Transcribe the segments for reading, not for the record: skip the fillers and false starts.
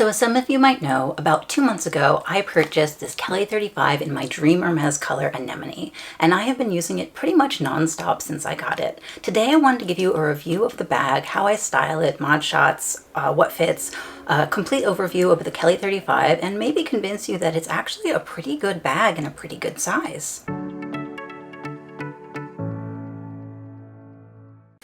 So as some of you might know, about 2 months ago, I purchased this Kelly 35 in my dream Hermes color Anemone, and I have been using it pretty much non-stop since I got it. Today I wanted to give you a review of the bag, how I style it, mod shots, what fits, a complete overview of the Kelly 35, and maybe convince you that it's actually a pretty good bag and a pretty good size.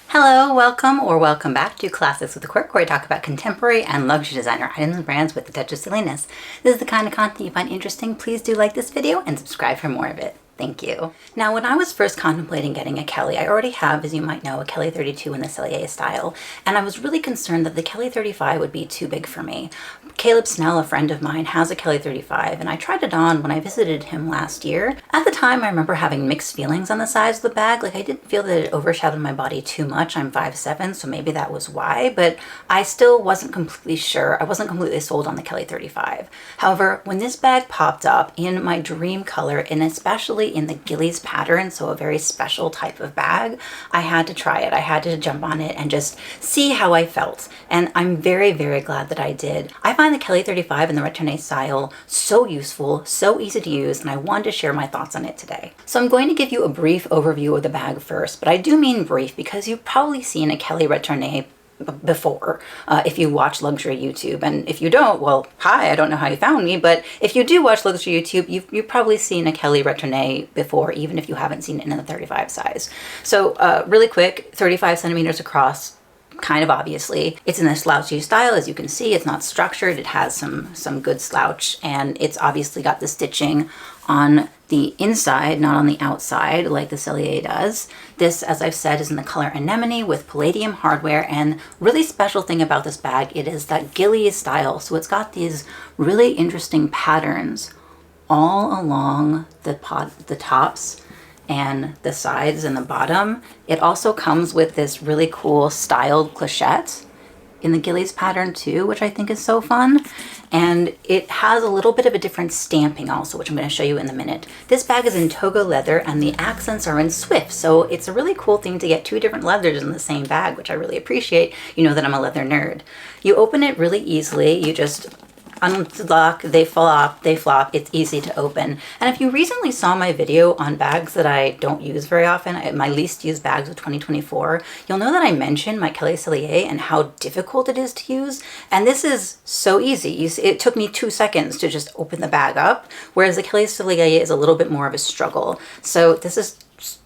Hello, welcome back to Classics with a Quirk, where I talk about contemporary and luxury designer items and brands with a touch of silliness. This is the kind of content you find interesting. Please do like this video and subscribe for more of it. Thank you. Now, when I was first contemplating getting a Kelly, I already have, as you might know, a Kelly 32 in the Cellier style, and I was really concerned that the Kelly 35 would be too big for me. Caleb Snell, a friend of mine, has a Kelly 35, and I tried it on when I visited him last year. At the time, I remember having mixed feelings on the size of the bag. Like, I didn't feel that it overshadowed my body too much. I'm 5'7", so maybe that was why, but I still wasn't completely sure. I wasn't completely sold on the Kelly 35. However, when this bag popped up in my dream color, and especially in the Gillies pattern, so a very special type of bag, I had to try it. I had to jump on it and just see how I felt. And I'm very, very glad that I did. I find the Kelly 35 and the Retourné style so useful, so easy to use, and I wanted to share my thoughts on it today. So I'm going to give you a brief overview of the bag first, but I do mean brief because you've probably seen a Kelly Retourné before if you watch luxury YouTube, and if you don't, well, hi, I don't know how you found me, but if you do watch luxury YouTube, you've probably seen a Kelly Retourné before, even if you haven't seen it in the 35 size. So really quick, 35 centimeters across, kind of obviously. It's in a slouchy style, as you can see. It's not structured. It has some good slouch, and it's obviously got the stitching on the inside, not on the outside like the Cellier does. This, as I've said, is in the color Anemone with palladium hardware, and really special thing about this bag, it is that Gillies style. So it's got these really interesting patterns all along the tops and the sides and the bottom. It also comes with this really cool styled clochette in the Gillies pattern too, which I think is so fun. And it has a little bit of a different stamping also, which I'm going to show you in a minute. This bag is in Togo leather and the accents are in Swift. So it's a really cool thing to get two different leathers in the same bag, which I really appreciate. You know that I'm a leather nerd. You open it really easily. You just unlock, they flop, it's easy to open. And if you recently saw my video on bags that I don't use very often, my least used bags of 2024, you'll know that I mentioned my Kelly Cellier and how difficult it is to use. And this is so easy. It took me 2 seconds to just open the bag up, whereas the Kelly Cellier is a little bit more of a struggle. So this is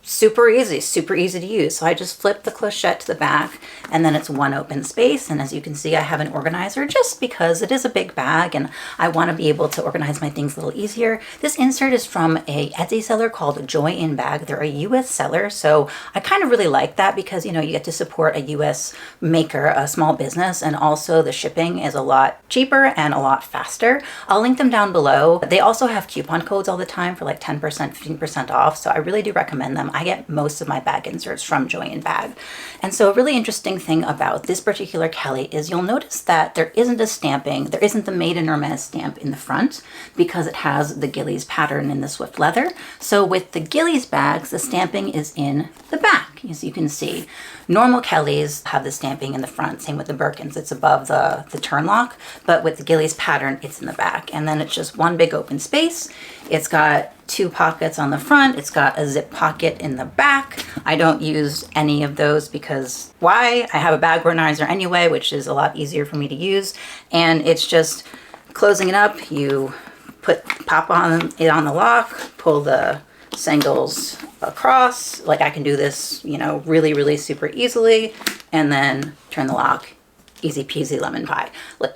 super easy to use. So I just flip the clochette to the back, and then it's one open space. And as you can see, I have an organizer just because it is a big bag and I want to be able to organize my things a little easier. This insert is from a Etsy seller called Joy in Bag. They're a US seller, so I kind of really like that because, you know, you get to support a US maker, a small business, and also the shipping is a lot cheaper and a lot faster. I'll link them down below. They also have coupon codes all the time for like 10%, 15% off, so I really do recommend them. I get most of my bag inserts from Joy in Bag. And so a really interesting thing about this particular Kelly is you'll notice that there isn't a stamping, there isn't the Made in Hermes stamp in the front because it has the Gillies pattern in the Swift leather. So with the Gillies bags, the stamping is in the back, as you can see. Normal Kellys have the stamping in the front, same with the Birkins, it's above the turn lock, but with the Gillies pattern, it's in the back. And then it's just one big open space. It's got 2 pockets on the front. It's got a zip pocket in the back. I don't use any of those because why? I have a bag organizer anyway, which is a lot easier for me to use. And it's just closing it up. You pop on it on the lock, pull the sangles across. Like I can do this, you know, really, really super easily, and then turn the lock. Easy peasy lemon pie.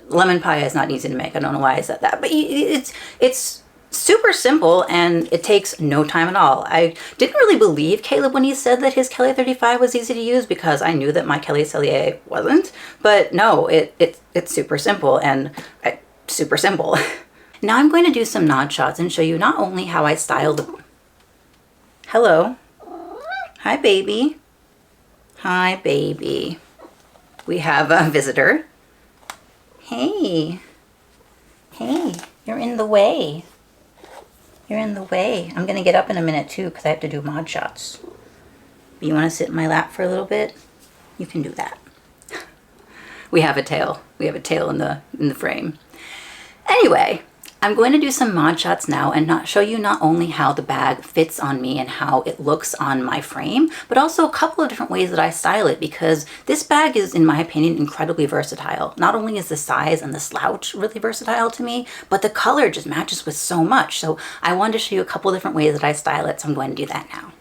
Lemon pie is not easy to make. I don't know why I said that, but it's super simple and it takes no time at all. I didn't really believe Caleb when he said that his Kelly 35 was easy to use because I knew that my Kelly Cellier wasn't, but no, it's super simple and super simple. Now I'm going to do some nod shots and show you not only how I styled the... Hello. Hi, baby. Hi, baby. We have a visitor. Hey. Hey, you're in the way. You're in the way. I'm going to get up in a minute too because I have to do mod shots. You want to sit in my lap for a little bit? You can do that. We have a tail. We have a tail in the frame. Anyway, I'm going to do some mod shots now and show you not only how the bag fits on me and how it looks on my frame, but also a couple of different ways that I style it, because this bag is, in my opinion, incredibly versatile. Not only is the size and the slouch really versatile to me, but the color just matches with so much. So I wanted to show you a couple of different ways that I style it, so I'm going to do that now.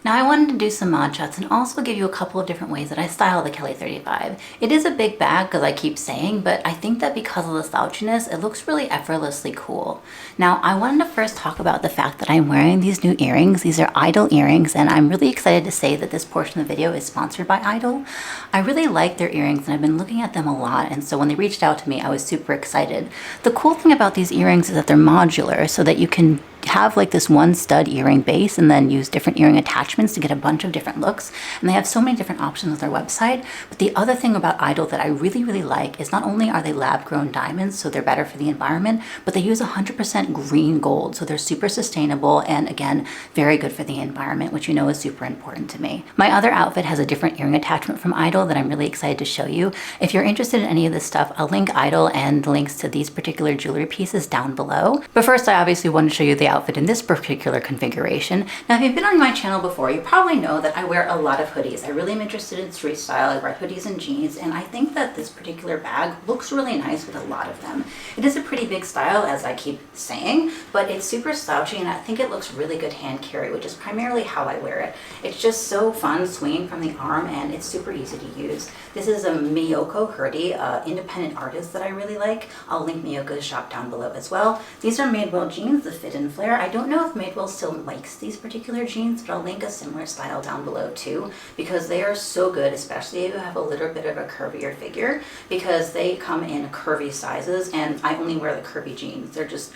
Now I wanted to do some mod shots and also give you a couple of different ways that I style the Kelly 35. It is a big bag, because I keep saying, but I think that because of the slouchiness, it looks really effortlessly cool. Now I wanted to first talk about the fact that I'm wearing these new earrings. These are Idyl earrings, and I'm really excited to say that this portion of the video is sponsored by Idyl. I really like their earrings and I've been looking at them a lot, and so when they reached out to me, I was super excited. The cool thing about these earrings is that they're modular, so that you can have like this one stud earring base and then use different earring attachments to get a bunch of different looks. And they have so many different options on their website. But the other thing about Idyl that I really like is not only are they lab grown diamonds, so they're better for the environment, but they use 100% green gold. So they're super sustainable and, again, very good for the environment, which you know is super important to me. My other outfit has a different earring attachment from Idyl that I'm really excited to show you. If you're interested in any of this stuff, I'll link Idyl and links to these particular jewelry pieces down below. But first, I obviously want to show you the outfit in this particular configuration. Now, if you've been on my channel before, you probably know that I wear a lot of hoodies. I really am interested in street style. I wear hoodies and jeans, and I think that this particular bag looks really nice with a lot of them. It is a pretty big style, as I keep saying, but it's super slouchy, and I think it looks really good hand carry, which is primarily how I wear it. It's just so fun swinging from the arm, and it's super easy to use. This is a Miyoko hoodie, independent artist that I really like. I'll link Miyoko's shop down below as well. These are Madewell jeans, the fit and flare. I don't know if Madewell still makes these particular jeans, but I'll link a similar style down below too, because they are so good, especially if you have a little bit of a curvier figure, because they come in curvy sizes, and I only wear the curvy jeans. They're just,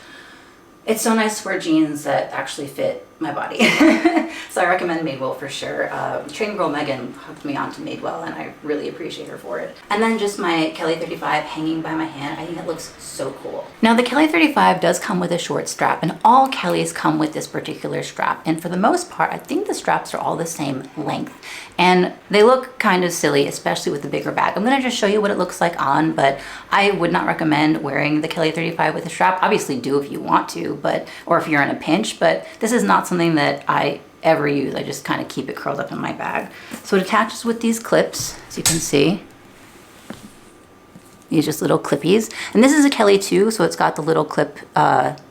it's so nice to wear jeans that actually fit my body. So I recommend Madewell for sure. Train girl Megan hooked me onto Madewell, and I really appreciate her for it. And then just my Kelly 35 hanging by my hand. I think it looks so cool. Now the Kelly 35 does come with a short strap, and all Kellys come with this particular strap. And for the most part, I think the straps are all the same length. And they look kind of silly, especially with the bigger bag. I'm gonna just show you what it looks like on, but I would not recommend wearing the Kelly 35 with a strap. Obviously do if you want to, but, or if you're in a pinch, but this is not something that I ever use. I just kind of keep it curled up in my bag. So it attaches with these clips, as you can see. These just little clippies. And this is a Kelly too, so it's got the little clip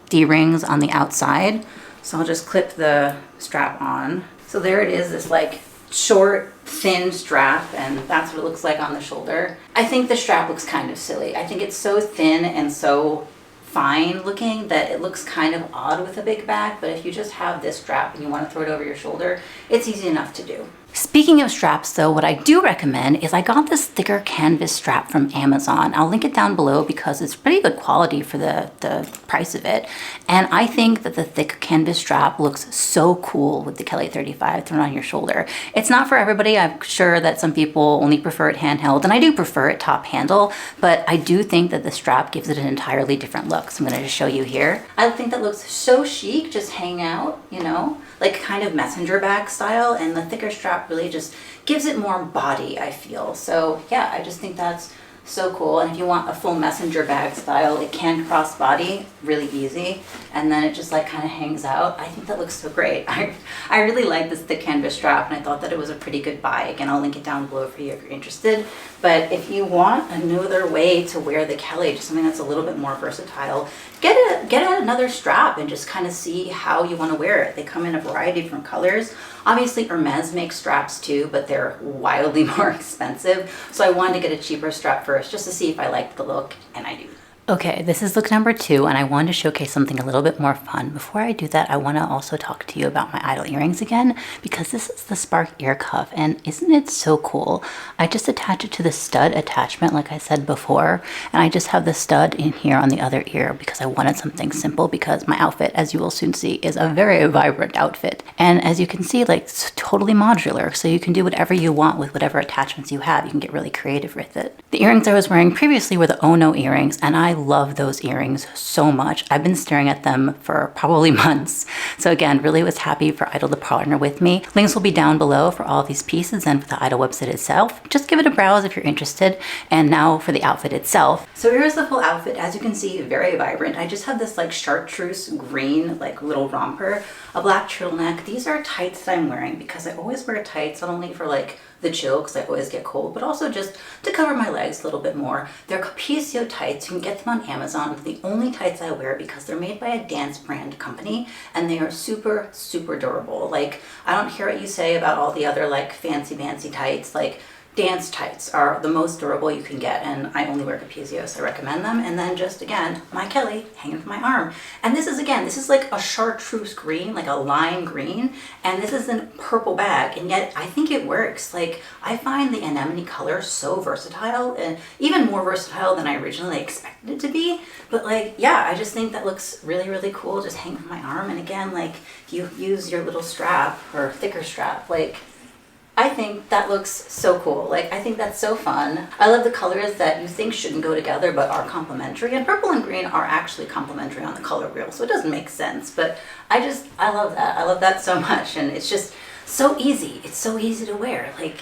D-rings on the outside. So I'll just clip the strap on. So there it is, this like short, thin strap, and that's what it looks like on the shoulder. I think the strap looks kind of silly. I think it's so thin and so fine looking that it looks kind of odd with a big bag, but if you just have this strap and you want to throw it over your shoulder, it's easy enough to do. Speaking of straps though, what I do recommend is I got this thicker canvas strap from Amazon. I'll link it down below because it's pretty good quality for the price of it. And I think that the thick canvas strap looks so cool with the Kelly 35 thrown on your shoulder. It's not for everybody. I'm sure that some people only prefer it handheld, and I do prefer it top handle, but I do think that the strap gives it an entirely different look. So I'm gonna just show you here. I think that looks so chic, just hang out, you know, like kind of messenger bag style, and the thicker strap really just gives it more body, I feel. So yeah, I just think that's so cool. And if you want a full messenger bag style, it can cross body really easy, and then it just like kind of hangs out. I think that looks so great. I really like this thick canvas strap, and I thought that it was a pretty good buy. Again, I'll link it down below for you if you're interested. But if you want another way to wear the Kelly, just something that's a little bit more versatile, get another strap and just kind of see how you want to wear it. They come in a variety of different colors. Obviously Hermes makes straps too, but they're wildly more expensive. So I wanted to get a cheaper strap first just to see if I liked the look, and I do. Okay, this is look number 2, and I wanted to showcase something a little bit more fun. Before I do that, I want to also talk to you about my Idyl earrings again, because this is the spark ear cuff, and isn't it so cool? I just attach it to the stud attachment, like I said before, and I just have the stud in here on the other ear because I wanted something simple, because my outfit, as you will soon see, is a very vibrant outfit. And as you can see, like, it's totally modular, so you can do whatever you want with whatever attachments you have. You can get really creative with it. The earrings I was wearing previously were the Ono earrings, and I love those earrings so much. I've been staring at them for probably months. So again, really was happy for Idyl to partner with me. Links will be down below for all of these pieces and for the Idyl website itself. Just give it a browse if you're interested. And now for the outfit itself. So here's the full outfit. As you can see, very vibrant. I just have this like chartreuse green, like little romper, a black turtleneck. These are tights that I'm wearing because I always wear tights, not only for like the chill because I always get cold, but also just to cover my legs a little bit more. They're Capecio tights. You can get them on Amazon. They're the only tights I wear because they're made by a dance brand company and they are super, super durable. Like, I don't hear what you say about all the other like fancy tights. Like, dance tights are the most durable you can get, and I only wear Capecio, so I recommend them. And then just again, my Kelly hanging from my arm. And this is like a chartreuse green, like a lime green, and this is a purple bag, and yet I think it works. Like, I find the anemone color so versatile, and even more versatile than I originally expected it to be. But like, yeah, I just think that looks really, really cool, just hanging from my arm. And again, like, you use your little strap or thicker strap, like, I think that looks so cool. Like, I think that's so fun. I love the colors that you think shouldn't go together but are complementary. And purple and green are actually complementary on the color wheel, so it doesn't make sense. But I love that. I love that so much. And it's just so easy. It's so easy to wear. Like,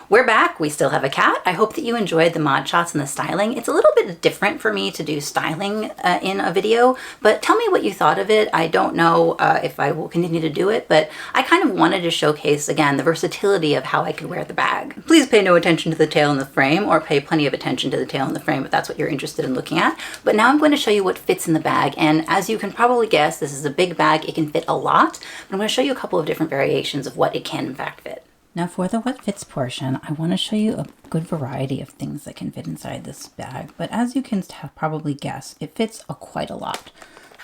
we're back. We still have a cat. I hope that you enjoyed the mod shots and the styling. It's a little bit different for me to do styling in a video, but tell me what you thought of it. I don't know if I will continue to do it, but I kind of wanted to showcase, again, the versatility of how I could wear the bag. Please pay no attention to the tail and the frame, or pay plenty of attention to the tail and the frame if that's what you're interested in looking at. But now I'm going to show you what fits in the bag. And as you can probably guess, this is a big bag. It can fit a lot, but I'm going to show you a couple of different variations of what it can in fact fit. Now for the what fits portion, I want to show you a good variety of things that can fit inside this bag, but as you can probably guess, it fits quite a lot.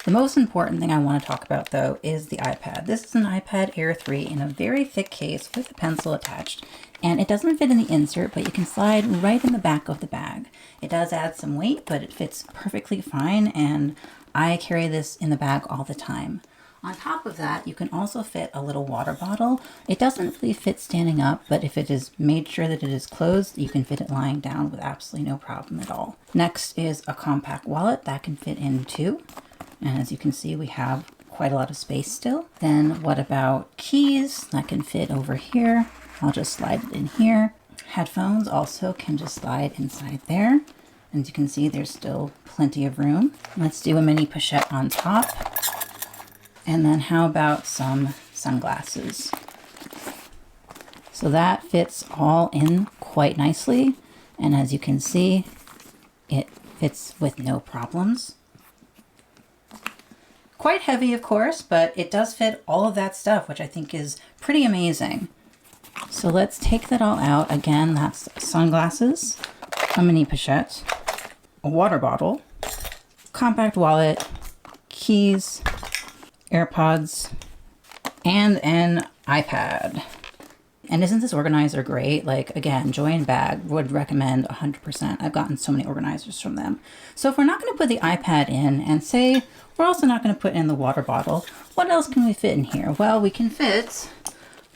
The most important thing I want to talk about though is the iPad. This is an iPad Air 3 in a very thick case with a pencil attached, and it doesn't fit in the insert, but you can slide right in the back of the bag. It does add some weight, but it fits perfectly fine, and I carry this in the bag all the time. On top of that, you can also fit a little water bottle. It doesn't really fit standing up, but if it is made sure that it is closed, you can fit it lying down with absolutely no problem at all. Next is a compact wallet that can fit in too. And as you can see, we have quite a lot of space still. Then what about keys? That can fit over here. I'll just slide it in here. Headphones also can just slide inside there. As you can see, there's still plenty of room. Let's do a mini pochette on top. And then how about some sunglasses? So that fits all in quite nicely. And as you can see, it fits with no problems. Quite heavy, of course, but it does fit all of that stuff, which I think is pretty amazing. So let's take that all out. Again, that's sunglasses, a mini pochette, a water bottle, compact wallet, keys, AirPods, and an iPad. And isn't this organizer great? Like, again, Joy and Bag would recommend 100%. I've gotten so many organizers from them. So if we're not going to put the iPad in, and say we're also not going to put in the water bottle, what else can we fit in here? Well, we can fit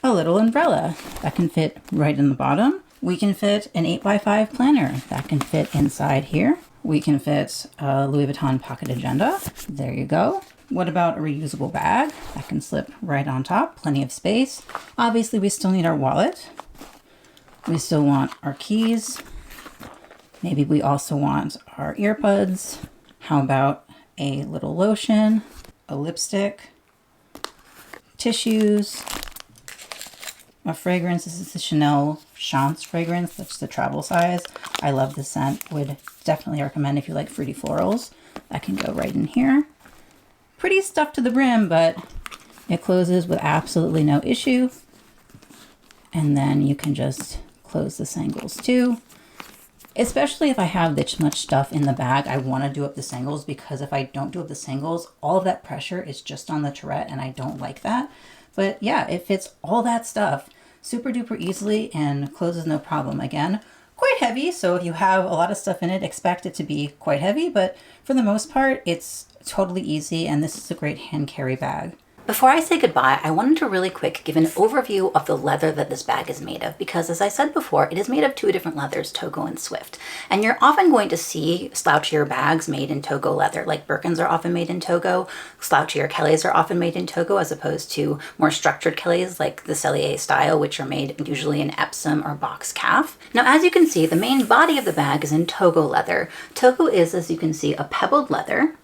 a little umbrella that can fit right in the bottom. We can fit an 8x5 planner that can fit inside here. We can fit a Louis Vuitton pocket agenda. There you go. What about a reusable bag that can slip right on top? Plenty of space. Obviously, we still need our wallet. We still want our keys. Maybe we also want our earbuds. How about a little lotion, a lipstick, tissues, a fragrance. This is the Chanel Chance fragrance. That's the travel size. I love the scent. Would definitely recommend if you like fruity florals. That can go right in here. Pretty stuffed to the brim, but it closes with absolutely no issue. And then you can just close the sangles too. Especially if I have this much stuff in the bag, I want to do up the sangles, because if I don't do up the sangles, all of that pressure is just on the turret, and I don't like that. But yeah, it fits all that stuff super duper easily and closes no problem. Again, quite heavy, so if you have a lot of stuff in it, expect it to be quite heavy, but for the most part, it's totally easy, and this is a great hand carry bag. Before I say goodbye, I wanted to really quick give an overview of the leather that this bag is made of, because as I said before, it is made of two different leathers, Togo and Swift. And you're often going to see slouchier bags made in Togo leather, like Birkins are often made in Togo, slouchier Kellys are often made in Togo, as opposed to more structured Kellys like the Cellier style, which are made usually in Epsom or box calf. Now, as you can see, the main body of the bag is in Togo leather. Togo is, as you can see, a pebbled leather.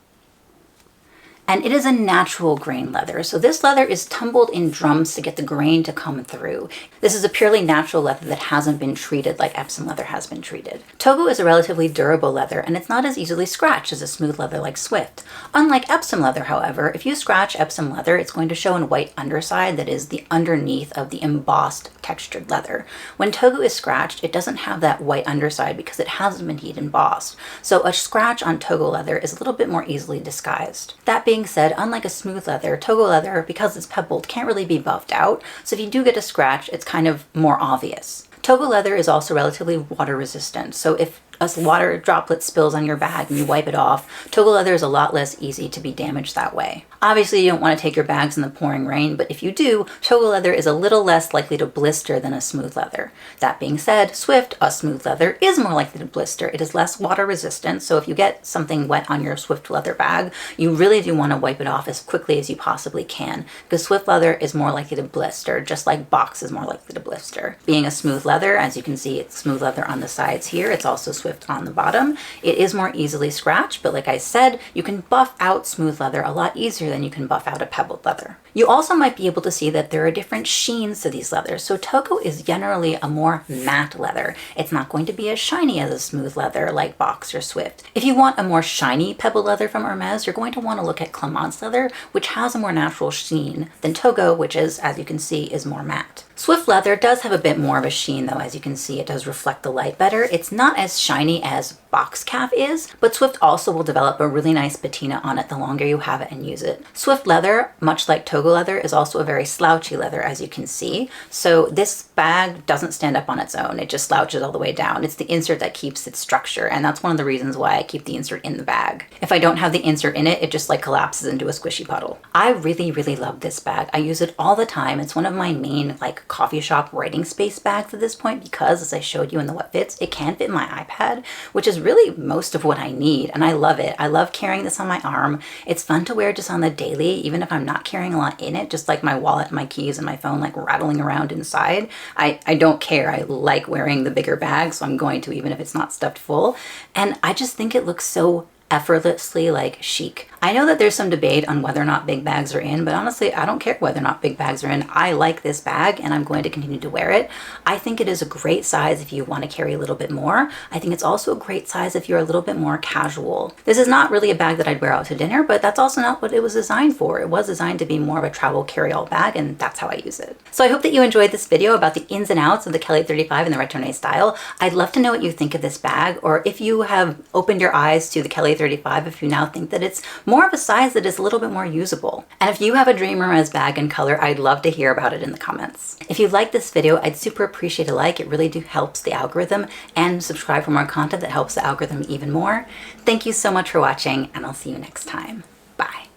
And it is a natural grain leather. So this leather is tumbled in drums to get the grain to come through. This is a purely natural leather that hasn't been treated like Epsom leather has been treated. Togo is a relatively durable leather, and it's not as easily scratched as a smooth leather like Swift. Unlike Epsom leather, however, if you scratch Epsom leather, it's going to show a white underside that is the underneath of the embossed textured leather. When Togo is scratched, it doesn't have that white underside because it hasn't been heat embossed. So a scratch on Togo leather is a little bit more easily disguised. That being said, unlike a smooth leather, Togo leather, because it's pebbled, can't really be buffed out, so if you do get a scratch, it's kind of more obvious. Togo leather is also relatively water resistant, so if a water droplet spills on your bag and you wipe it off, Togo leather is a lot less easy to be damaged that way. Obviously, you don't want to take your bags in the pouring rain, but if you do, Togo leather is a little less likely to blister than a smooth leather. That being said, Swift, a smooth leather, is more likely to blister. It is less water resistant, so if you get something wet on your Swift leather bag, you really do want to wipe it off as quickly as you possibly can, because Swift leather is more likely to blister, just like box is more likely to blister. Being a smooth leather, as you can see, it's smooth leather on the sides here, it's also Swift on the bottom. It is more easily scratched, but like I said, you can buff out smooth leather a lot easier than you can buff out a pebbled leather. You also might be able to see that there are different sheens to these leathers. So Togo is generally a more matte leather. It's not going to be as shiny as a smooth leather like box or Swift. If you want a more shiny pebbled leather from Hermes, you're going to want to look at Clement's leather, which has a more natural sheen than Togo, which is, as you can see, is more matte. Swift leather does have a bit more of a sheen though, as you can see, it does reflect the light better. It's not as shiny as box calf is, but Swift also will develop a really nice patina on it the longer you have it and use it. Swift leather, much like Togo leather, is also a very slouchy leather, as you can see. So this bag doesn't stand up on its own, it just slouches all the way down. It's the insert that keeps its structure, and that's one of the reasons why I keep the insert in the bag. If I don't have the insert in it, it just like collapses into a squishy puddle. I really, really love this bag. I use it all the time. It's one of my main like coffee shop writing space bags at this point because, as I showed you in the what fits, it can fit my iPad, which is really most of what I need, and I love it. I love carrying this on my arm. It's fun to wear just on the daily, even if I'm not carrying a lot in it, just like my wallet, my keys, and my phone like rattling around inside. I don't care. I like wearing the bigger bag, so I'm going to, even if it's not stuffed full. And I just think it looks so effortlessly like chic. I know that there's some debate on whether or not big bags are in, but honestly, I don't care whether or not big bags are in. I like this bag and I'm going to continue to wear it. I think it is a great size if you want to carry a little bit more. I think it's also a great size if you're a little bit more casual. This is not really a bag that I'd wear out to dinner, but that's also not what it was designed for. It was designed to be more of a travel carry-all bag, and that's how I use it. So I hope that you enjoyed this video about the ins and outs of the Kelly 35 and the Retourné style. I'd love to know what you think of this bag, or if you have opened your eyes to the Kelly 35, if you now think that it's more of a size that is a little bit more usable. And if you have a dream Hermes bag in color, I'd love to hear about it in the comments. If you like this video, I'd super appreciate a like. It really helps the algorithm, and subscribe for more content that helps the algorithm even more. Thank you so much for watching, and I'll see you next time. Bye.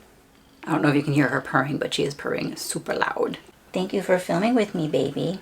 I don't know if you can hear her purring, but she is purring super loud. Thank you for filming with me, baby.